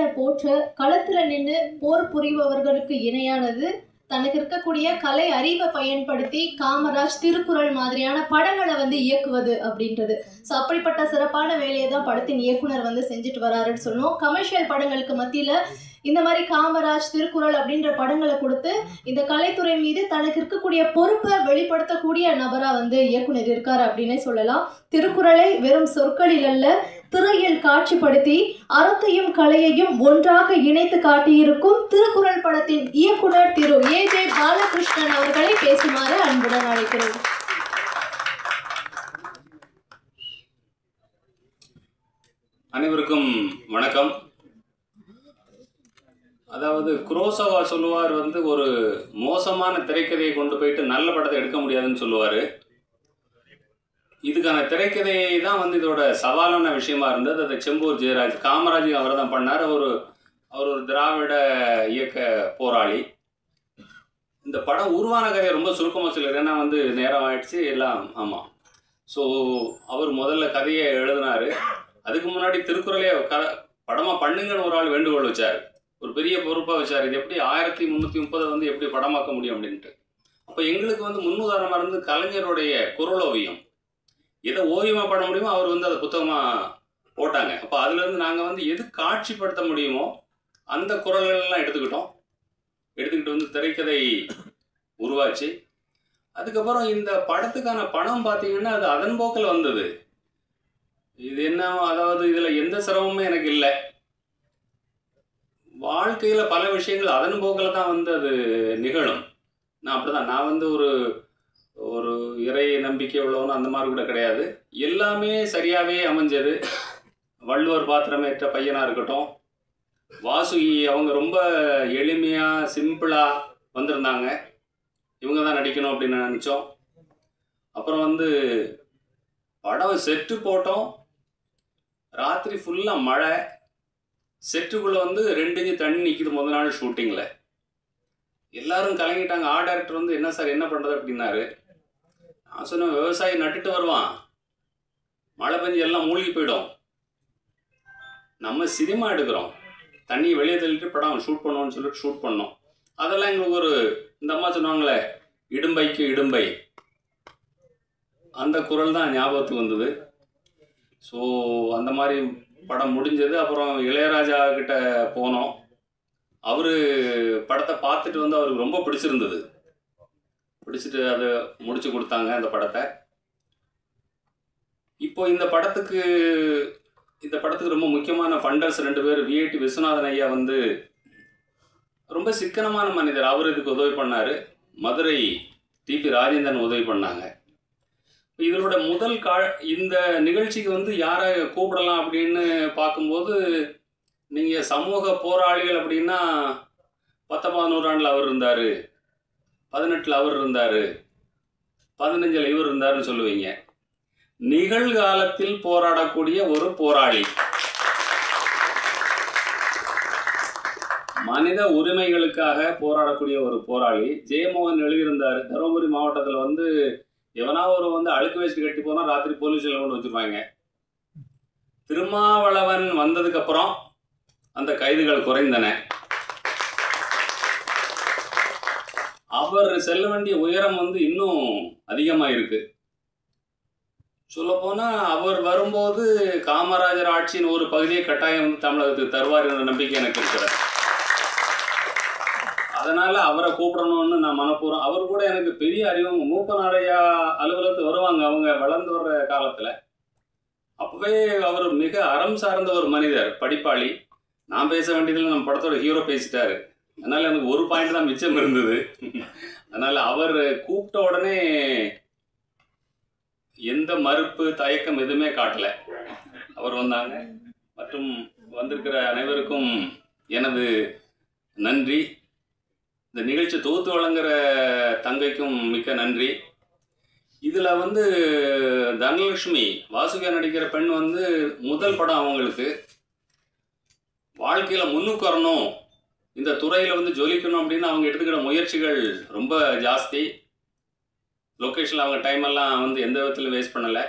அண்ணனை போற்ற களத்துல நின்று போர் புரிபவர்களுக்கு இணையானது தனக்கு இருக்கக்கூடிய கலை அறிவை பயன்படுத்தி காமராஜ் திருக்குறள் மாதிரியான படங்களை இயக்குவது அப்படின்றது. ஸோ அப்படிப்பட்ட சிறப்பான வேலையை தான் படத்தின் இயக்குனர் செஞ்சுட்டு வராருன்னு சொல்லணும். கமர்ஷியல் படங்களுக்கு மத்தியில் இந்த மாதிரி காமராஜ் திருக்குறள் அப்படின்ற படங்களை கொடுத்து இந்த கலைத்துறை மீது தனக்கு இருக்கக்கூடிய பொறுப்பை வெளிப்படுத்தக்கூடிய நபராக இயக்குனர் இருக்காரு அப்படின்னே சொல்லலாம். திருக்குறளை வெறும் சொற்களில் அல்ல, திரையில் காட்சிப்படுத்தி அறத்தையும் கலையையும் ஒன்றாக இணைத்து காட்டியிருக்கும் திருக்குறள் படத்தின் இயக்குனர் திரு ஏ.ஜே. பாலகிருஷ்ணன் அவர்களை பேசுமாறு அன்புடன் அழைக்கிறோம். அனைவருக்கும் வணக்கம். அதாவது குரோசவா சொல்லுவார் ஒரு மோசமான திரைக்கதையை கொண்டு போயிட்டு நல்ல படத்தை எடுக்க முடியாதுன்னு சொல்லுவார். இதுக்கான திரைக்கதையை தான் இதோட சவாலான விஷயமா இருந்தது. அதை செம்பூர் ஜெயராஜ், காமராஜ் அவர் தான் பண்ணார். அவர் ஒரு திராவிட இயக்க போராளி. இந்த படம் உருவான கதையை ரொம்ப சுருக்கமாக சொல்லுவார், ஏன்னா நேரம் ஆயிடுச்சு எல்லாம். ஆமாம். ஸோ அவர் முதல்ல கதையை எழுதினார். அதுக்கு முன்னாடி திருக்குறளே படமாக பண்ணுங்கன்னு ஒரு ஆள் வேண்டுகோள் வச்சார், ஒரு பெரிய பொறுப்பாக வச்சார். இது எப்படி 1330 எப்படி படமாக்க முடியும் அப்படின்ட்டு. அப்போ எங்களுக்கு முன்னுதாரணமாக இருந்து கலைஞருடைய குறளோவியம், எதை ஓவியமாக பண்ண முடியுமோ அவர் அதை புத்தகமாக போட்டாங்க. அப்போ அதுலேருந்து நாங்கள் எது காட்சிப்படுத்த முடியுமோ அந்த குறள்கள்லாம் எடுத்துக்கிட்டு திரைக்கதை உருவாச்சு. அதுக்கப்புறம் இந்த படத்துக்கான பணம் பார்த்தீங்கன்னா அது அதன் போக்கில் வந்தது. இது என்ன, அதாவது இதில் எந்த சிரமமும் எனக்கு இல்லை. வாழ்க்கையில் பல விஷயங்கள் அதன் போக்கில் தான் அது நிகழும். நான் அப்படி தான், நான் ஒரு இறை நம்பிக்கை உள்ளவனும் அந்த மாதிரி கூட கிடையாது. எல்லாமே சரியாகவே அமைஞ்சது. வள்ளுவர் பாத்திரமேற்ற பையனாக இருக்கட்டும், வாசுகி அவங்க ரொம்ப எளிமையாக சிம்பிளாக வந்திருந்தாங்க. இவங்க தான் நடிக்கணும் அப்படின்னு நினச்சோம். அப்புறம் படம் செட்டு போட்டோம். ராத்திரி ஃபுல்லாக மழை. செட்டுக்குள்ளே 2 இன்ச்சு தண்ணி நிற்கிது முதல் நாள் ஷூட்டிங்கில். எல்லோரும் கலங்கிட்டாங்க. ஆர்ட் டைரக்டர் என்ன சார் என்ன பண்ணுறது அப்படின்னாரு. நான் சொன்னேன், விவசாயி நட்டுட்டு வருவான், மழை பெஞ்சு எல்லாம் மூழ்கி போயிடும். நம்ம சினிமா எடுக்கிறோம், தண்ணியை வெளியே தள்ளிட்டு படம் ஷூட் பண்ணுவோன்னு சொல்லிட்டு ஷூட் பண்ணோம். அதெல்லாம் எங்களுக்கு இந்த அம்மா சொன்னாங்களே, இடும்பைக்கு இடும்பை, அந்த குரல் தான் ஞாபகத்துக்கு வந்தது. ஸோ அந்த மாதிரி படம் முடிஞ்சது. அப்புறம் இளையராஜா கிட்ட போனோம். அவர் படத்தை பார்த்துட்டு அவருக்கு ரொம்ப பிடிச்சிருந்தது. பிடிச்சிட்டு அதை முடிச்சு கொடுத்தாங்க அந்த படத்தை. இப்போ இந்த படத்துக்கு ரொம்ப முக்கியமான ஃபண்டர்ஸ் 2 பேர். விஐடி விஸ்வநாதன் ஐயா ரொம்ப சிக்கனமான மனிதர். அவர் இதுக்கு உதவி பண்ணார். மதுரை டிபி ராஜேந்திரன் உதவி பண்ணாங்க. இதோட முதல் இந்த நிகழ்ச்சிக்கு யாரை கூப்பிடலாம் அப்படின்னு பார்க்கும்போது, நீங்கள் சமூக போராளிகள் அப்படின்னா 19ஆம் நூற்றாண்டில் அவர் இருந்தார், 18ல் அவர் இருந்தார், 15ல் இவர் இருந்தாருன்னு சொல்லுவீங்க. நிகழ்காலத்தில் போராடக்கூடிய ஒரு போராளி, மனித உரிமைகளுக்காக போராடக்கூடிய ஒரு போராளி. ஜெயமோகன் எழுதியிருந்தார். தருமபுரி மாவட்டத்தில் எவனா ஒரு அழுக்கு வேஸ்ட் கட்டி போனால் ராத்திரி போலீஸில் கொண்டு வச்சுருவாங்க. திருமாவளவன் வந்ததுக்கப்புறம் அந்த கைதுகள் குறைந்தன. அவர் செல்ல வேண்டிய உயரம் இன்னும் அதிகமாக இருக்கு. சொல்லப்போனால் அவர் வரும்போது காமராஜர் ஆட்சியின் ஒரு பகுதியை கட்டாயம் தமிழகத்துக்கு தருவார் என்ற நம்பிக்கை எனக்கு இருக்கிறது. அதனால் அவரை கூப்பிடணும்னு நான் மனப்பூர்வம். அவர் கூட எனக்கு பெரிய அறிவு. மூப்பனாரையா அலுவலகத்துக்கு வருவாங்க அவங்க வளர்ந்து வர்ற காலத்தில். அப்போவே அவர் மிக அறம் சார்ந்த ஒரு மனிதர், படிப்பாளி. நான் பேச வேண்டியதில் நம்ம படத்தோட ஹீரோ பேசிட்டாரு. அதனால் எனக்கு ஒரு பாயிண்ட் தான் மிச்சம் இருந்தது. அதனால் அவர் கூப்பிட்ட உடனே எந்த மறுப்பு தயக்கம் எதுவுமே காட்டலை. அவர் வந்தாங்க. மற்றும் வந்திருக்கிற அனைவருக்கும் எனது நன்றி. இந்த நிகழ்ச்சி தொகுத்து வழங்குற தங்கைக்கும் மிக்க நன்றி. இதில் தனலட்சுமி வாசுகியா நடிக்கிற பெண் முதல் படம். அவங்களுக்கு வாழ்க்கையில் முன்னுக்கு வரணும், இந்த துறையில் ஜொலிக்கணும் அப்படின்னு அவங்க எடுத்துக்கிற முயற்சிகள் ரொம்ப ஜாஸ்தி. லொக்கேஷனில் அவங்க டைமெல்லாம் எந்த விதத்திலும் வேஸ்ட் பண்ணலை.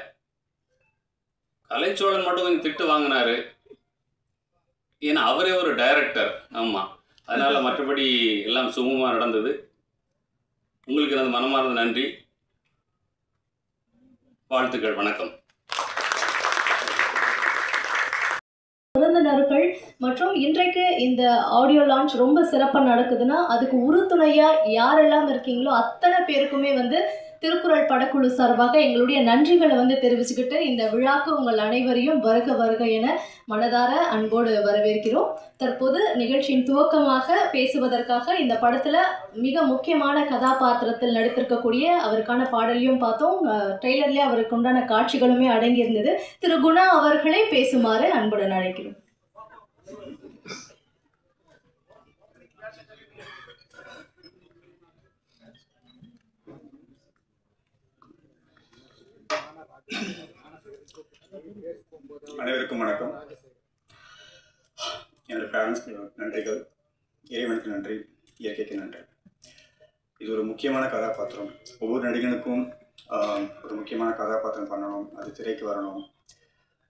கலைச்சோழன் மட்டும் கொஞ்சம் திட்டு வாங்கினார். ஏன்னா அவரே ஒரு டைரக்டர். ஆமாம், அதனால் மற்றபடி எல்லாம் சுமூகமாக நடந்தது. உங்களுக்கு எனது மனமார்ந்த நன்றி, வாழ்த்துக்கள், வணக்கம். விருந்தினர்கள் மற்றும் இன்றைக்கு இந்த ஆடியோ லான்ச் ரொம்ப சிறப்பாக நடக்குதுன்னா அதுக்கு உறுதுணையாக யாரெல்லாம் இருக்கீங்களோ அத்தனை பேருக்குமே வந்து திருக்குறள் படக்குழு சார்பாக எங்களுடைய நன்றிகளை வந்து தெரிவிச்சுக்கிட்டு இந்த விழாக்கு உங்கள் அனைவரையும் வருக வருக என மனதார அன்போடு வரவேற்கிறோம். தற்போது நிகழ்ச்சியின் துவக்கமாக பேசுவதற்காக இந்த படத்தில் மிக முக்கியமான கதாபாத்திரத்தில் நடித்திருக்கக்கூடிய அவருக்கான பாடலையும் பார்த்தோம். ட்ரெய்லர்லேயே அவருக்கு உண்டான காட்சிகளுமே அடங்கியிருந்தது. திரு குணா அவர்களை பேசுமாறு அன்புடன் அழைக்கிறோம். அனைவருக்கும் வணக்கம். என்னோட பேரண்ட்ஸ்க்கு நன்றிகள், இறைவனுக்கு நன்றி, இயற்கைக்கு நன்றி. இது ஒரு முக்கியமான கதாபாத்திரம். ஒவ்வொரு நடிகனுக்கும் ஒரு முக்கியமான கதாபாத்திரம் பண்ணணும், அது திரைக்கு வரணும்,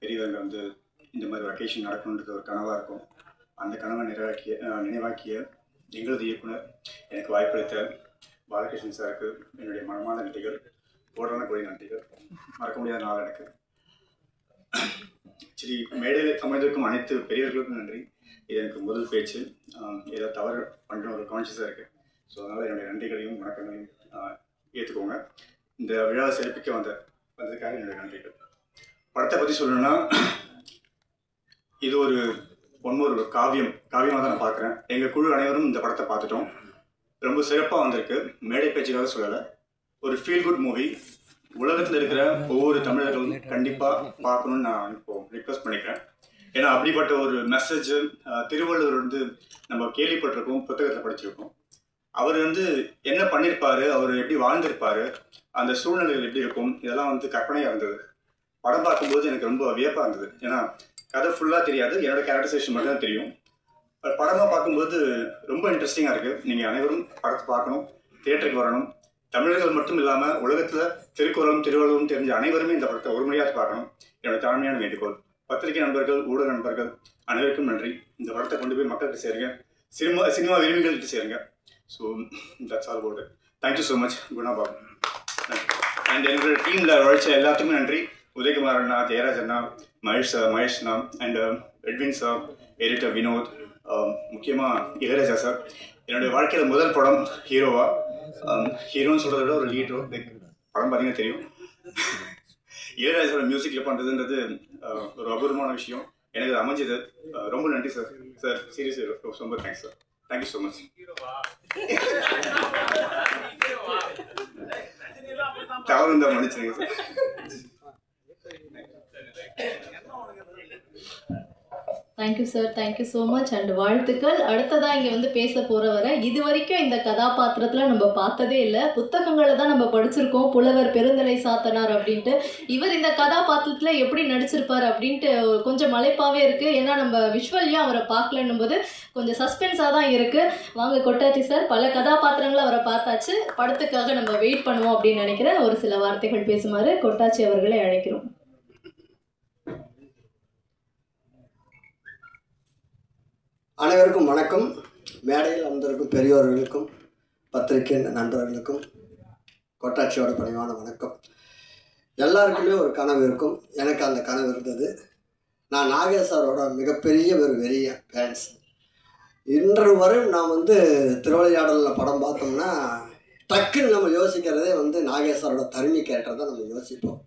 பெரியவங்க வந்து இந்த மாதிரி வெக்கேஷன் நடக்கணுன்றது ஒரு கனவாக இருக்கும். அந்த கனவை நினைவாக்கிய எங்களது இயக்குனர் எனக்கு வாய்ப்பளித்த பாலகிருஷ்ணன் சாருக்கு என்னுடைய மனமார்ந்த நன்றிகள், கோடான கோடி நன்றிகள். மறக்க முடியாத நாள் எனக்கு. சரி, மேடையில் அமைந்திருக்கும் அனைத்து பெரியவர்களுக்கும் நன்றி. இது எனக்கு முதல் பேச்சு, ஏதோ தவறு பண்ணுற ஒரு கான்ஷியஸாக இருக்குது. ஸோ அதனால் என்னுடைய நன்றிகளையும் வணக்கங்களையும் ஏற்றுக்கோங்க. இந்த விழாவை சிறப்பிக்க வந்ததுக்காக என்னுடைய நன்றிகள். படத்தை பற்றி சொல்லணும்னா, இது ஒரு காவியமாக தான் நான் பார்க்குறேன். எங்கள் குழு அனைவரும் இந்த படத்தை பார்த்துட்டோம். ரொம்ப சிறப்பாக வந்திருக்கு. மேடை பேச்சுக்காக சொல்லலை, ஒரு ஃபீல் குட் மூவி. உலகத்தில் இருக்கிற ஒவ்வொரு தமிழர்களும் கண்டிப்பாக பார்க்கணுன்னு நான் இப்போது ரிக்வெஸ்ட் பண்ணிக்கிறேன். ஏன்னா அப்படிப்பட்ட ஒரு மெசேஜ் திருவள்ளுவர் வந்து நம்ம கேள்விப்பட்டிருக்கோம், புத்தகத்தில் படிச்சிருக்கோம். அவர் வந்து என்ன பண்ணியிருப்பார், அவர் எப்படி வாழ்ந்திருப்பார், அந்த சூழ்நிலைகள் எப்படி இருக்கும், இதெல்லாம் வந்து கற்பனையாக இருந்தது. படம் பார்க்கும்போது எனக்கு ரொம்ப வியப்பாக இருந்தது. ஏன்னா கதை ஃபுல்லாக தெரியாது, என்னோடய கேரக்டரைசேஷன் மட்டும் தான் தெரியும். படமாக பார்க்கும்போது ரொம்ப இன்ட்ரெஸ்டிங்காக இருக்குது. நீங்கள் அனைவரும் படத்தை பார்க்கணும், தியேட்டருக்கு வரணும். தமிழர்கள் மட்டும் இல்லாமல் உலகத்தில் திருக்குறளும் திருவள்ளுவரும் தெரிஞ்ச அனைவருமே இந்த படத்தை ஒரு முறையாக பார்க்கணும். என்னோட தாழ்மையான வேண்டுகோள். பத்திரிகை நண்பர்கள், ஊடக நண்பர்கள் அனைவருக்கும் நன்றி. இந்த படத்தை கொண்டு போய் மக்கள்கிட்ட சேருங்க, சினிமா விரும்பிகள்கிட்ட சேருங்க. So that's all about it. Thank you so much Guna Babu. And எங்களோட டீமில் உழைச்ச எல்லாத்துக்குமே நன்றி. உதயகுமார் அண்ணா, ஜெயராஜ் அண்ணா, மகேஷ் அண்ணா and Edwin sir, editor Vinoth, முக்கியமாக இளையராஜா சார். என்னுடைய வாழ்க்கையில் முதல் படம் ஹீரோன்னு சொல்கிறத விட ஒரு லீட் ரோல். படம் பார்த்தீங்கன்னா தெரியும். இளையராஜோட மியூசிக்கில் பண்ணுறதுன்றது ஒரு அபூர்வமான விஷயம். எனக்கு அமைஞ்சது. ரொம்ப நன்றி சார். சார் சீரியஸ்லி ரொம்ப thanks sir. Thank you so much. தவறு தான் மன்னிச்சுங்க sir. Thank you sir, thank you so much and வாழ்த்துக்கள். அடுத்ததாக இங்கே வந்து பேச போகிறவரை இது வரைக்கும் இந்த கதாபாத்திரத்தில் நம்ம பார்த்ததே இல்லை. புத்தகங்களை தான் நம்ம படிச்சிருக்கோம், புலவர் பெருந்தலை சாத்தனார் அப்படின்ட்டு. இவர் இந்த கதாபாத்திரத்தில் எப்படி நடிச்சிருப்பார் அப்படின்ட்டு கொஞ்சம் மலைப்பாகவே இருக்குது. ஏன்னா நம்ம விஷுவல்லையும் அவரை பார்க்கலன்னும் போது கொஞ்சம் சஸ்பென்ஸாக தான் இருக்குது. வாங்க கொட்டாச்சி சார், பல கதாபாத்திரங்களை அவரை பார்த்தாச்சு, படத்துக்காக நம்ம வெயிட் பண்ணுவோம் அப்படின்னு நினைக்கிறேன். ஒரு சில வார்த்தைகள் பேசுமாறு கொட்டாச்சி அவர்களை அழைக்கிறோம். அனைவருக்கும் வணக்கம். மேடையில் வந்திருக்கும் பெரியோர்களுக்கும் பத்திரிகை நண்பர்களுக்கும் கொட்டாட்சியோட பணிவான வணக்கம். எல்லாருக்குமே ஒரு கனவு இருக்கும். எனக்கு அந்த கனவு இருந்தது. நான் நாகேஸ்வரோட மிகப்பெரிய ஒரு வெறிய ஃபேன்ஸ். இன்று வரை நான் வந்து திருவிளையாடலில் படம் பார்த்தோம்னா டக்குன்னு நம்ம யோசிக்கிறதே வந்து நாகேஸ்வரோட தருமி கேரக்டர் தான் நம்ம யோசிப்போம்.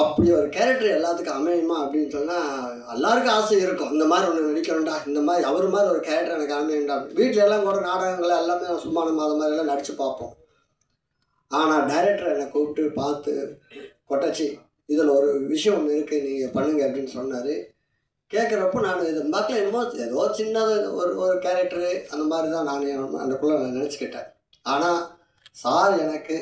அப்படி ஒரு கேரக்டர் எல்லாத்துக்கும் அமையுமா அப்படின்னு சொன்னால் எல்லாருக்கும் ஆசை இருக்கும். இந்த மாதிரி ஒன்று நடிக்கணும்டா, இந்த மாதிரி அவர் மாதிரி ஒரு கேரக்டர் எனக்கு அமையும்டா. வீட்டில் எல்லாம் கூட நாடகங்களை எல்லாமே சும்மா நம்ம அது மாதிரிலாம் நடித்து பார்ப்போம். ஆனால் டைரக்டர் என்னை கூப்பிட்டு பார்த்து, கொட்டாச்சி இதில் ஒரு விஷயம் ஒன்று இருக்குது, நீங்கள் பண்ணுங்க அப்படின்னு சொன்னார். கேட்குறப்போ நான் இது மக்கள் என்னமோ ஏதோ சின்னதாக ஒரு கேரக்டரு அந்த மாதிரி தான் நான் அந்தக்குள்ளே நான் நினச்சிக்கிட்டேன். ஆனால் சார் எனக்கு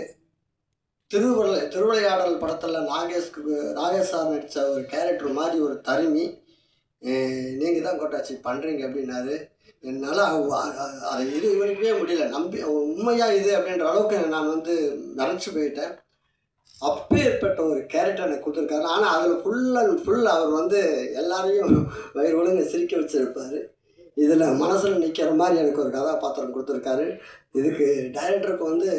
திருவிளையாடல் படத்தில் நாகேஷ் சார் நடித்த ஒரு கேரக்டர் மாதிரி ஒரு தருமி நீங்கள் தான் கொட்டாச்சி பண்ணுறீங்க அப்படின்னாரு. என்னால் அதை இருக்கவே முடியல. உண்மையாக இது அப்படின்ற அளவுக்கு நான் வந்து மறைச்சி போயிட்டேன். அப்பேற்பட்ட ஒரு கேரக்டர் எனக்கு கொடுத்துருக்காரு. ஆனால் அதில் ஃபுல் அண்ட் ஃபுல் அவர் வந்து எல்லாரையும் வயிறு ஒழுங்க சிரிக்க வச்சுருப்பார். இதில் மனசில் நிற்கிற மாதிரி எனக்கு ஒரு கதாபாத்திரம் கொடுத்துருக்காரு. இதுக்கு டைரக்டருக்கு வந்து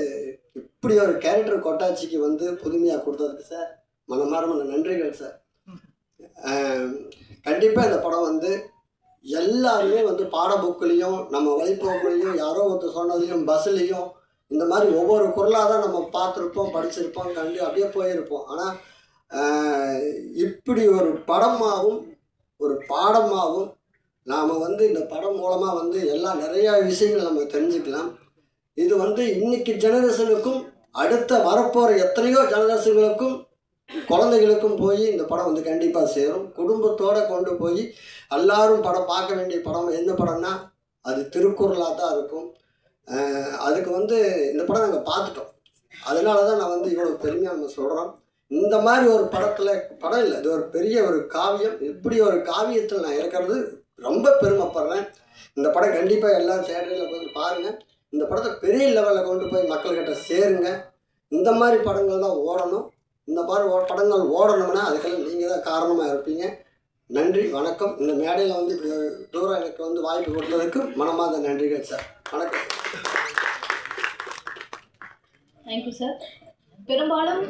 இப்படி ஒரு கேரக்டர் கொட்டாச்சிக்கு வந்து புதுமையாக கொடுத்ததுக்கு சார் மனமார்ந்த நன்றிகள் சார். கண்டிப்பாக இந்த படம் வந்து எல்லாருமே வந்து பாட புக்குலேயும் நம்ம வழிபோக்குலையும் யாரோ ஒருத்தர் சொன்னதையும் பஸ்ஸுலேயும் இந்த மாதிரி ஒவ்வொரு குரலாக தான் நம்ம பார்த்துருப்போம், படிச்சிருப்போம், கண்டு அப்படியே போயிருப்போம். ஆனால் இப்படி ஒரு படமாகவும் ஒரு பாடமாகவும் நாம் வந்து இந்த படம் மூலமாக வந்து நிறையா விஷயங்கள் நம்ம தெரிஞ்சுக்கலாம். இது வந்து இன்னைக்கு ஜெனரேஷனுக்கும் அடுத்த வரப்போகிற எத்தனையோ ஜெனரேஷன்களுக்கும் குழந்தைகளுக்கும் போய் இந்த படம் வந்து கண்டிப்பாக சேரும். குடும்பத்தோடு கொண்டு போய் எல்லாரும் படம் பார்க்க வேண்டிய படம் எந்த படம்னா அது திருக்குறளாக தான் இருக்கும். அதுக்கு வந்து இந்த படம் நாங்கள் பார்த்துட்டோம். அதனால தான் நான் வந்து இவ்வளோ பெருமையாக நம்ம சொல்கிறோம். இந்த மாதிரி ஒரு படம் இல்லை, இது ஒரு பெரிய ஒரு காவியம். இப்படி ஒரு காவியத்தில் நான் இருக்கிறது ரொம்ப பெருமைப்படுறேன். இந்த படம் கண்டிப்பாக எல்லாம் தியேட்டரில் போய் பாருங்கள். இந்த படத்தை பெரிய லெவலில் கொண்டு போய் மக்கள்கிட்ட சேருங்க. இந்த மாதிரி படங்கள் தான் ஓடணும். இந்த மாதிரி படங்கள் ஓடணும்னா அதுக்கெல்லாம் நீங்கள் தான் காரணமாக இருப்பீங்க. நன்றி, வணக்கம். இந்த மேடையில் வந்து இப்படி தூரம் எனக்கு வந்து வாய்ப்பு கொடுத்ததுக்கு மனமார்ந்த நன்றிகள் சார். வணக்கம். Thank you sir. பெரும்பாலும்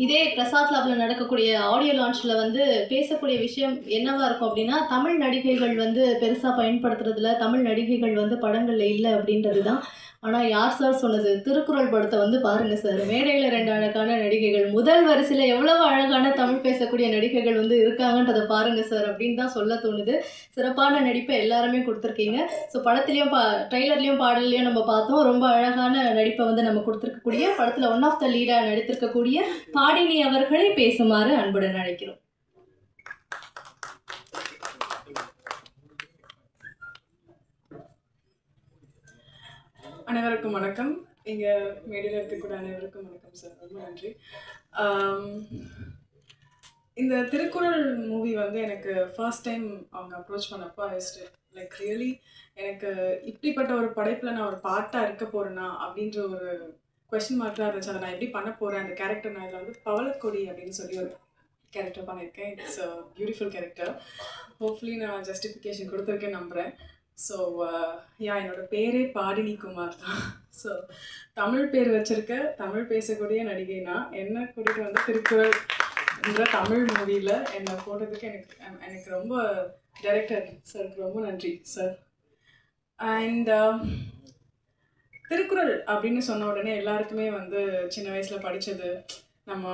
இதே பிரசாத் லேப்ல நடக்கக்கூடிய ஆடியோ லான்ச்சில் வந்து பேசக்கூடிய விஷயம் என்னவா இருக்கும் அப்படின்னா, தமிழ் நடிகைகள் வந்து பெருசாக பயன்படுத்துறதுல, தமிழ் நடிகைகள் வந்து படங்களில் இல்லை அப்படின்றது தான். ஆனால் யார் சார் சொன்னது? திருக்குறள் படத்தை வந்து பாருங்கள் சார். மேடையில் 2 அழகான நடிகைகள், முதல் வரிசையில் எவ்வளவு அழகான தமிழ் பேசக்கூடிய நடிகைகள் வந்து இருக்காங்கன்றதை பாருங்கள் சார் அப்படின்னு தான் சொல்ல தோணுது. சிறப்பான நடிப்பை எல்லாருமே கொடுத்துருக்கீங்க. ஸோ படத்துலேயும் ட்ரெய்லர்லேயும் பாடல்லையும் நம்ம பார்த்தோம். ரொம்ப அழகான நடிப்பை வந்து நம்ம கொடுத்துருக்கக்கூடிய படத்தில் ஒன் ஆஃப் த லீடாக நடித்திருக்கக்கூடிய பாடினி அவர்களை பேசுமாறு அன்புடன் அழைக்கிறோம். அனைவருக்கும் வணக்கம். இங்கே மேடையில் இருக்கக்கூடிய அனைவருக்கும் வணக்கம் சார். ரொம்ப நன்றி. இந்த திருக்குறள் மூவி வந்து எனக்கு ஃபர்ஸ்ட் டைம் அவங்க அப்ரோச் பண்ணப்போ லைக் ரியலி எனக்கு இப்படிப்பட்ட ஒரு படைப்பில் நான் ஒரு பார்ட்டாக இருக்க போகிறேன்னா அப்படின்ற ஒரு கொஸ்டின் மார்க் தான் இருந்துச்சு. அதை நான் எப்படி பண்ண போகிறேன், அந்த கேரக்டர் நான் இதில் வந்து பவளக்கொடி அப்படின்னு சொல்லி ஒரு கேரக்டர் பண்ணியிருக்கேன். It's a beautiful character. Hopefully நான் ஜஸ்டிஃபிகேஷன் கொடுத்துருக்கேன்னு நம்புகிறேன். ஸோ என்னோடய பேரே பாடினி குமார் தான். ஸோ தமிழ் பேர் வச்சுருக்க தமிழ் பேசக்கூடிய நடிகைனா என்னை கூட்டிகிட்டு வந்து திருக்குறள் தமிழ் மூவியில் என்னை போட்டதுக்கு எனக்கு ரொம்ப டைரக்டர் சாருக்கு ரொம்ப நன்றி சார். அண்ட் திருக்குறள் அப்படின்னு சொன்ன உடனே எல்லாருக்குமே வந்து சின்ன வயசில் படித்தது, நம்ம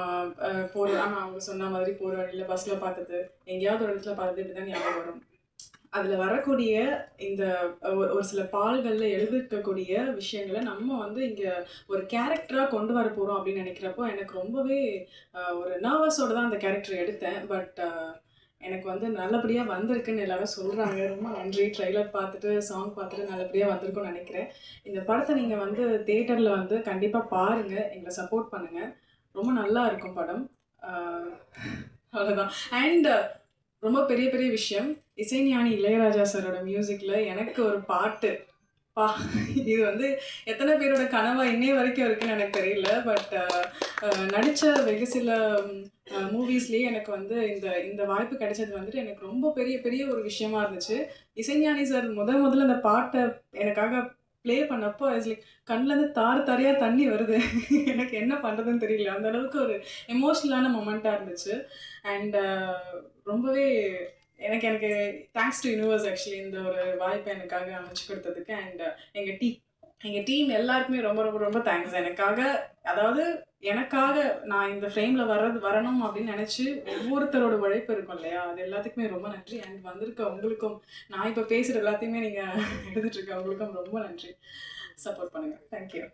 அவங்க சொன்ன மாதிரி போகிற வழியில் பஸ்ஸில் பார்த்தது, எங்கேயாவது ஒரு இடத்துல பார்த்தது, இப்படி தான் ஞாபகம் வரும். அதில் வரக்கூடிய இந்த ஒரு சில பால்களில் எழுதிருக்கக்கூடிய விஷயங்களை நம்ம வந்து இங்கே ஒரு கேரக்டராக கொண்டு வர போகிறோம் அப்படின்னு நினைக்கிறப்போ எனக்கு ரொம்பவே ஒரு நர்வஸோடு தான் அந்த கேரக்டர் எடுத்தேன். பட் எனக்கு வந்து நல்லபடியாக வந்திருக்குன்னு எல்லாரும் சொல்கிறாங்க. ரொம்ப நன்றி. ட்ரெய்லர் பார்த்துட்டு சாங் பார்த்துட்டு நல்லபடியாக வந்திருக்குன்னு நினைக்கிறேன். இந்த படத்தை நீங்கள் வந்து தியேட்டரில் வந்து கண்டிப்பாக பாருங்கள், எங்களை சப்போர்ட் பண்ணுங்கள். ரொம்ப நல்லா இருக்கும் படம். அவ்வளோதான். அண்ட் ரொம்ப பெரிய பெரிய விஷயம், இசைஞானி இளையராஜா சாரோட மியூசிக்கில் எனக்கு ஒரு பாட்டு இது வந்து எத்தனை பேரோட கனவா இன்னைய வரைக்கும் இருக்குன்னு எனக்கு தெரியல. பட் நடித்த வெகு சில மூவிஸ்லேயே எனக்கு வந்து இந்த வாய்ப்பு கிடைச்சது வந்துட்டு எனக்கு ரொம்ப பெரிய பெரிய ஒரு விஷயமா இருந்துச்சு. இசைஞானி சார் முதல்ல அந்த பாட்டை எனக்காக ப்ளே பண்ணப்போ லைக் கண்ணிலேருந்து தாரையாக தண்ணி வருது. எனக்கு என்ன பண்ணுறதுன்னு தெரியல. அந்த அளவுக்கு ஒரு எமோஷ்னலான மொமெண்ட்டாக இருந்துச்சு. அண்ட் ரொம்பவே எனக்கு தேங்க்ஸ் டு யூனிவர்ஸ் ஆக்சுவலி இந்த ஒரு வாய்ப்பை எனக்காக அமைச்சு கொடுத்ததுக்கு. அண்ட் எங்கள் டீம் எல்லாருக்குமே ரொம்ப ரொம்ப ரொம்ப தேங்க்ஸ். எனக்காக நான் இந்த ஃப்ரேமில் வரணும் அப்படின்னு நினச்சி ஒவ்வொருத்தரோட உழைப்பு இருக்கும் இல்லையா, அது எல்லாத்துக்குமே ரொம்ப நன்றி. அண்ட் வந்திருக்க உங்களுக்கும், நான் இப்போ பேசுகிற எல்லாத்தையுமே நீங்கள் எடுத்துகிட்ருக்க உங்களுக்கும் ரொம்ப நன்றி. சப்போர்ட் பண்ணுங்கள். தேங்க்யூ.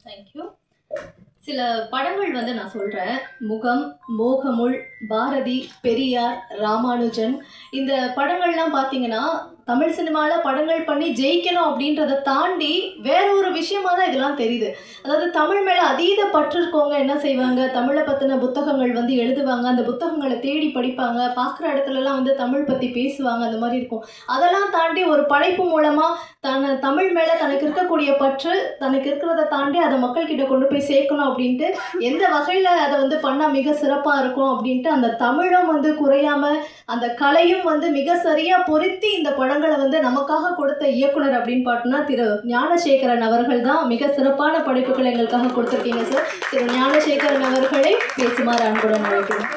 தேங்க்யூ. சில படங்கள் வந்து நான் சொல்கிறேன். முகம், மோகமுள், பாரதி, பெரியார், ராமானுஜன், இந்த படங்கள்லாம் பார்த்தீங்கன்னா தமிழ் சினிமாவில் படங்கள் பண்ணி ஜெயிக்கணும் அப்படின்றத தாண்டி வேற ஒரு விஷயமா தான் இதெல்லாம் தெரியுது. அதாவது தமிழ் மேலே அதீத பற்று இருக்கவங்க என்ன செய்வாங்க, தமிழை பற்றின புத்தகங்கள் வந்து எழுதுவாங்க, அந்த புத்தகங்களை தேடி படிப்பாங்க, பார்க்குற இடத்துலலாம் வந்து தமிழ் பற்றி பேசுவாங்க, அந்த மாதிரி இருக்கும். அதெல்லாம் தாண்டி ஒரு படைப்பு மூலமாக தமிழ் மேலே தனக்கு இருக்கக்கூடிய பற்று, தனக்கு இருக்கிறத தாண்டி அதை மக்கள்கிட்ட கொண்டு போய் சேர்க்கணும் அப்படின்ட்டு எந்த வகையில் அதை வந்து பண்ணால் மிக சிறப்பாக இருக்கும் அப்படின்ட்டு அந்த தமிழும் வந்து குறையாமல் அந்த கலையும் வந்து மிக சரியாக பொருத்தி இந்த படங்களை வந்து நமக்காக கொடுத்த இயக்குனர் அப்படின்னு பார்த்தோன்னா திரு ஞானசேகரன் அவர்கள் தான். மிக சிறப்பான படைப்புகளை எங்களுக்காக கொடுத்துருக்கீங்க சார். திரு ஞானசேகரன் அவர்களை பேசுமாறு அன்புடன் அழைக்கிறேன்.